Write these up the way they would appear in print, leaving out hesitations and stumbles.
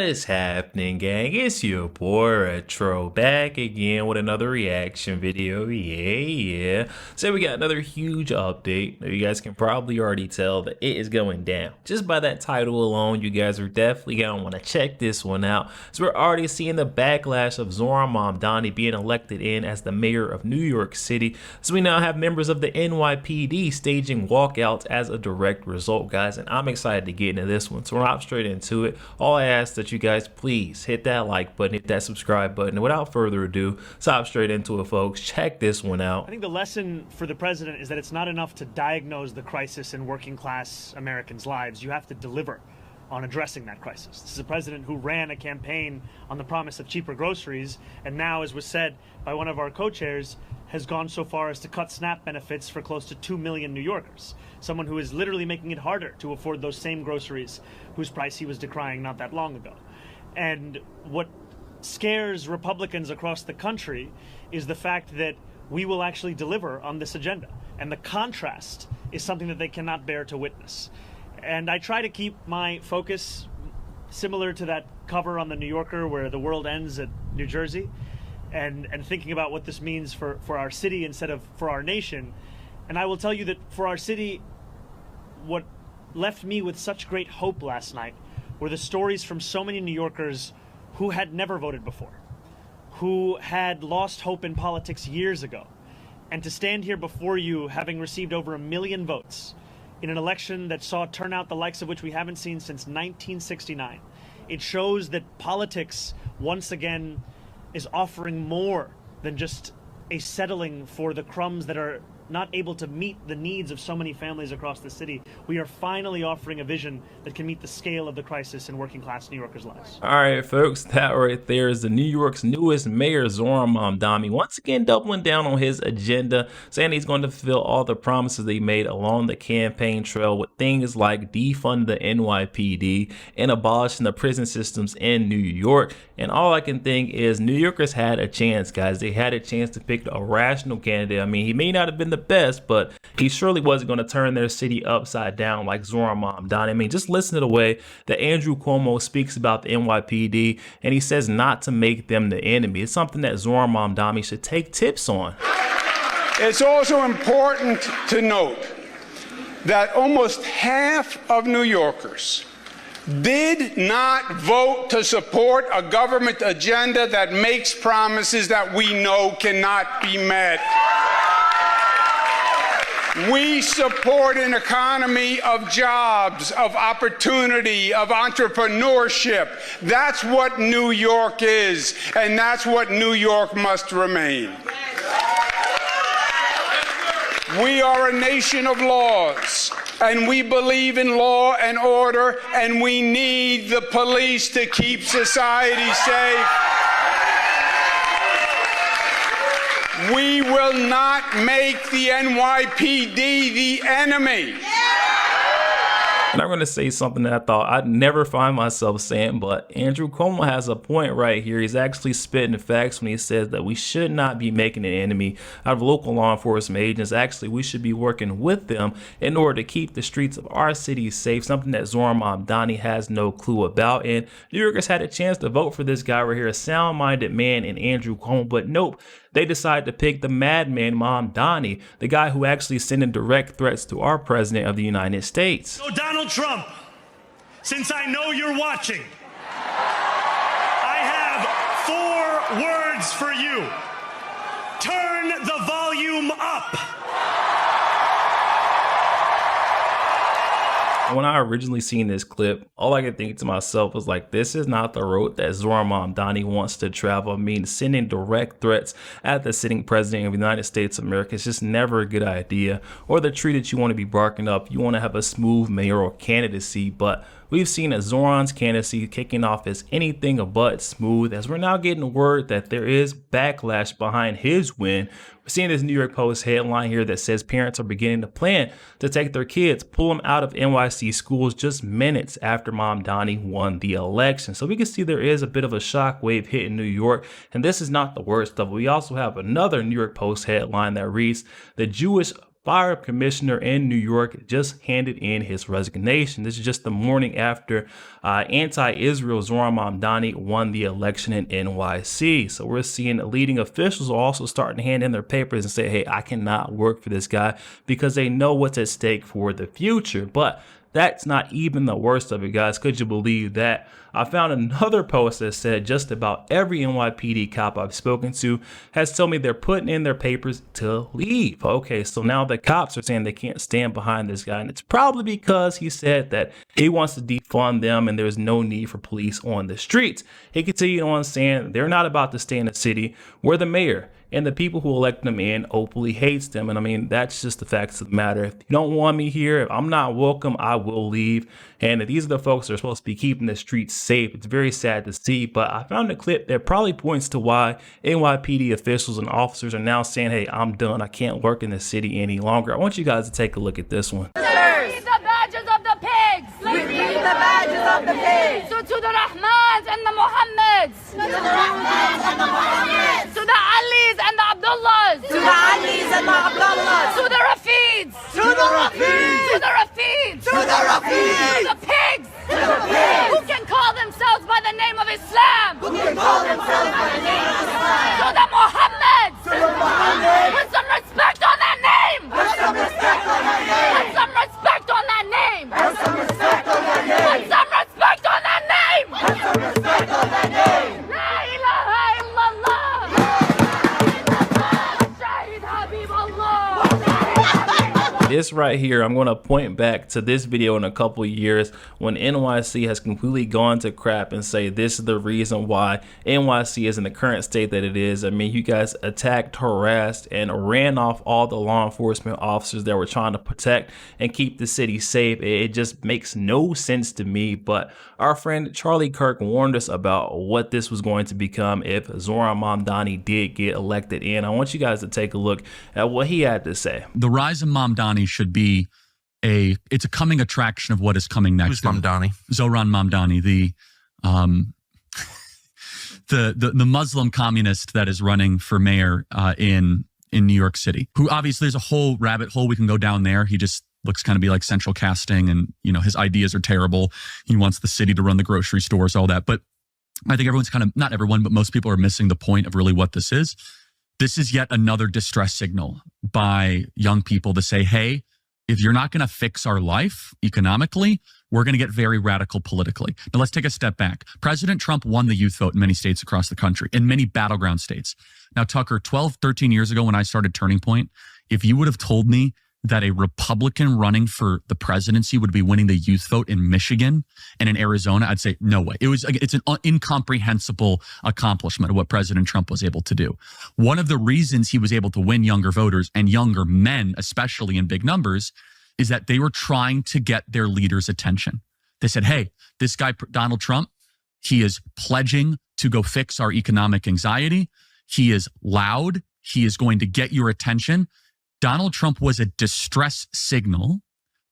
What is happening, gang? It's your boy Retro back again with another reaction video. Yeah. So we got another huge update. You guys can probably already tell that it is going down. Just by that title alone, you guys are definitely gonna want to check this one out. So we're already seeing the backlash of Zohran Mamdani being elected in as the mayor of New York City. So we now have members of the NYPD staging walkouts as a direct result, guys. And I'm excited to get into this one. So we're hop straight into it. All I ask that you guys please hit that like button, hit that subscribe button, and without further ado, let's hop straight into it, folks. Check this one out. I think the lesson for the president is that it's not enough to diagnose the crisis in working class Americans' lives. You have to deliver on addressing that crisis. This is a president who ran a campaign on the promise of cheaper groceries, and now, as was said by one of our co-chairs, has gone so far as to cut SNAP benefits for close to 2 million New Yorkers. Someone who is literally making it harder to afford those same groceries whose price he was decrying not that long ago. And what scares Republicans across the country is the fact that we will actually deliver on this agenda. And the contrast is something that they cannot bear to witness. And I try to keep my focus similar to that cover on the New Yorker where the world ends at New Jersey, and thinking about what this means for our city instead of for our nation. And I will tell you that for our city, what left me with such great hope last night were the stories from so many New Yorkers who had never voted before, who had lost hope in politics years ago. And to stand here before you, having received over 1 million votes in an election that saw turnout the likes of which we haven't seen since 1969, it shows that politics, once again, is offering more than just a settling for the crumbs that are not able to meet the needs of so many families across the city. We are finally offering a vision that can meet the scale of the crisis in working class New Yorkers' lives. All right, folks, that right there is the New York's newest mayor, Zohran Mamdani, once again doubling down on his agenda, saying he's going to fulfill all the promises they made along the campaign trail with things like defund the NYPD and abolishing the prison systems in New York. And all I can think is New Yorkers had a chance, guys. They had a chance to pick a rational candidate. I mean, he may not have been the best, but he surely wasn't going to turn their city upside down like Zohran Mamdani. I mean, just listen to the way that Andrew Cuomo speaks about the NYPD, and he says not to make them the enemy. It's something that Zohran Mamdani should take tips on. It's also important to note that almost half of New Yorkers did not vote to support a government agenda that makes promises that we know cannot be met. We support an economy of jobs, of opportunity, of entrepreneurship. That's what New York is, and that's what New York must remain. We are a nation of laws, and we believe in law and order, and we need the police to keep society safe. We will not make the NYPD the enemy. And I'm going to say something that I thought I'd never find myself saying, but Andrew Cuomo has a point right here. He's actually spitting the facts when he says that we should not be making an enemy out of local law enforcement agents. Actually, we should be working with them in order to keep the streets of our city safe, something that Zohran Mamdani has no clue about. And New Yorkers had a chance to vote for this guy right here, a sound-minded man in Andrew Cuomo, but nope. They decided to pick the madman Mamdani, the guy who actually sending direct threats to our president of the United States. So Donald Trump, since I know you're watching, I have 4 words for you. Turn the volume up. When I originally seen this clip, all I could think to myself was like, this is not the road that Zohran Mamdani wants to travel. I mean, sending direct threats at the sitting president of the United States of America is just never a good idea, or the tree that you want to be barking up. You want to have a smooth mayoral candidacy, but we've seen that Zohran's candidacy kicking off as anything but smooth, as we're now getting word that there is backlash behind his win. We're seeing this New York Post headline here that says parents are beginning to plan to take their kids, pull them out of NYC schools just minutes after Mamdani won the election. So we can see there is a bit of a shockwave hitting New York, and this is not the worst of it. We also have another New York Post headline that reads, "The Jewish fire commissioner in New York just handed in his resignation. This is just the morning after anti-Israel Zoran Mamdani won the election in NYC. So we're seeing leading officials are also starting to hand in their papers and say, hey, I cannot work for this guy, because they know what's at stake for the future. But that's not even the worst of it, guys. Could you believe that? I found another post that said just about every NYPD cop I've spoken to has told me they're putting in their papers to leave. Okay, so now the cops are saying they can't stand behind this guy, and it's probably because he said that he wants to defund them and there's no need for police on the streets. He continued on saying they're not about to stay in the city where the mayor and the people who elect them in openly hates them. And I mean, that's just the facts of the matter. If you don't want me here, if I'm not welcome, I will leave. And these are the folks that are supposed to be keeping the streets safe. It's very sad to see, but I found a clip that probably points to why NYPD officials and officers are now saying, hey, I'm done. I can't work in the city any longer. I want you guys to take a look at this one. We need the badges of the pigs. We need the badges of the pigs. So to the Rahmans and the Mohammeds. To the Rahmans and the Mohammeds. To the Alis and the Abdullahs. To the Alis and the Abdullahs. To the Rafids. To the Rafids. To the Rafids. To the Rafids. To the pigs. To the pigs. Who can call themselves by the name of Islam. Who can call themselves by the name of Islam. To the Mohammeds. To the Mohammeds. Put some respect on that name. Put some respect on that name. Put some respect on that name. Put some respect on that name. Put some respect on that name. Put some respect on that name. La ilaha illallah. Shahid Habib Allah. This right here, I'm going to point back to this video in a couple of years when NYC has completely gone to crap and say this is the reason why NYC is in the current state that it is. I mean, you guys attacked, harassed, and ran off all the law enforcement officers that were trying to protect and keep the city safe. It just makes no sense to me. But our friend Charlie Kirk warned us about what this was going to become if Zoran Mamdani did get elected in. I want you guys to take a look at what he had to say. The rise of Mamdani should be it's a coming attraction of what is coming next. Who's Mamdani? Zoran Mamdani, the Muslim communist that is running for mayor in New York City, who obviously there's a whole rabbit hole we can go down there. He just looks kind of be like central casting, and you know his ideas are terrible. He wants the city to run the grocery stores, all that. But I think everyone's kind of, not everyone, but most people are missing the point of really what this is. This is yet another distress signal by young people to say, hey, if you're not going to fix our life economically, we're going to get very radical politically. Now, let's take a step back. President Trump won the youth vote in many states across the country, in many battleground states. Now, Tucker, 12, 13 years ago when I started Turning Point, if you would have told me that a Republican running for the presidency would be winning the youth vote in Michigan and in Arizona, I'd say, no way. It's an incomprehensible accomplishment of what President Trump was able to do. One of the reasons he was able to win younger voters and younger men, especially in big numbers, is that they were trying to get their leaders' attention. They said, hey, this guy, Donald Trump, he is pledging to go fix our economic anxiety. He is loud. He is going to get your attention. Donald Trump was a distress signal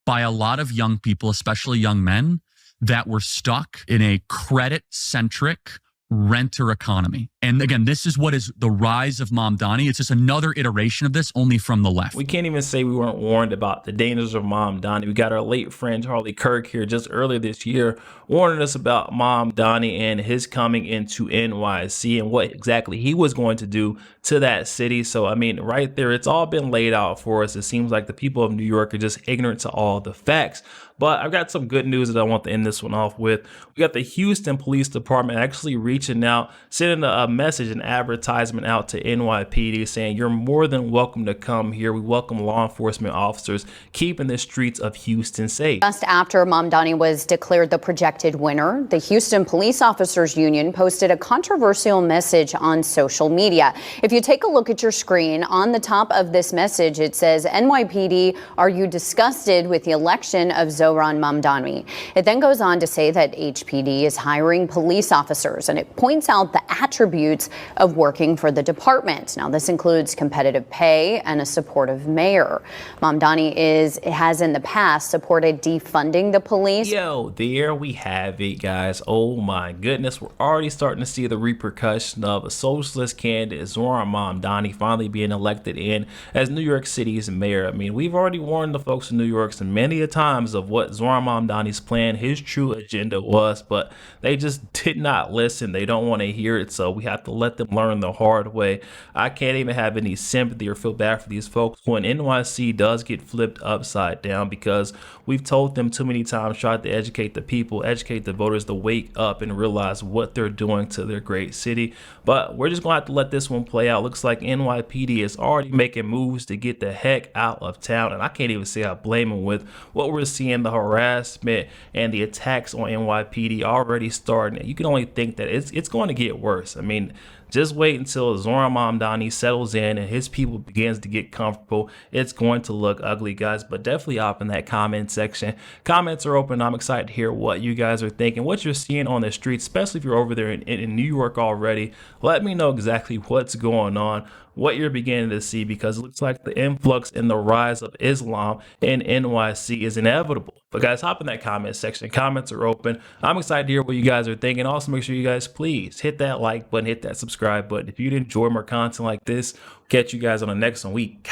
by a lot of young people, especially young men, that were stuck in a credit-centric renter economy. And again, this is what is the rise of Mamdani. It's just another iteration of this, only from the left. We can't even say we weren't warned about the dangers of Mamdani. We got our late friend Charlie Kirk here just earlier this year warning us about Mamdani and his coming into NYC and what exactly he was going to do to that city. So, I mean, right there, it's all been laid out for us. It seems like the people of New York are just ignorant to all the facts. But I've got some good news that I want to end this one off with. We got the Houston Police Department actually reaching out, sending a message, an advertisement out to NYPD saying you're more than welcome to come here. We welcome law enforcement officers keeping the streets of Houston safe. Just after Mamdani was declared the projected winner, the Houston Police Officers Union posted a controversial message on social media. If you take a look at your screen, on the top of this message, it says, NYPD, are you disgusted with the election of Zoran Mamdani? It then goes on to say that HPD is hiring police officers, and it points out the attributes of working for the department. Now, this includes competitive pay and a supportive mayor. Mamdani has in the past supported defunding the police. Yo, there we have it, guys. Oh my goodness, we're already starting to see the repercussion of a socialist candidate, Zoran Mamdani, finally being elected in as New York City's mayor. I mean, we've already warned the folks in New York so many a times of what Zoran Mamdani's plan, his true agenda was, but they just did not listen. They don't want to hear it, so we have to let them learn the hard way. I can't even have any sympathy or feel bad for these folks when NYC does get flipped upside down, because we've told them too many times, tried to educate the people, educate the voters to wake up and realize what they're doing to their great city. But we're just gonna have to let this one play out. Looks like NYPD is already making moves to get the heck out of town, and I can't even say I blame them with what we're seeing, the harassment and the attacks on NYPD already starting. You can only think that it's going to get worse. I mean, just wait until Zoran Mamdani settles in and his people begins to get comfortable. It's going to look ugly, guys, but definitely hop in that comment section. Comments are open. I'm excited to hear what you guys are thinking, what you're seeing on the streets, especially if you're over there in New York already. Let me know exactly what's going on, what you're beginning to see, because it looks like the influx and the rise of Islam in NYC is inevitable. But guys, hop in that comment section. Comments are open. I'm excited to hear what you guys are thinking. Also, make sure you guys please hit that like button, hit that subscribe button. If you'd enjoy more content like this, catch you guys on the next week.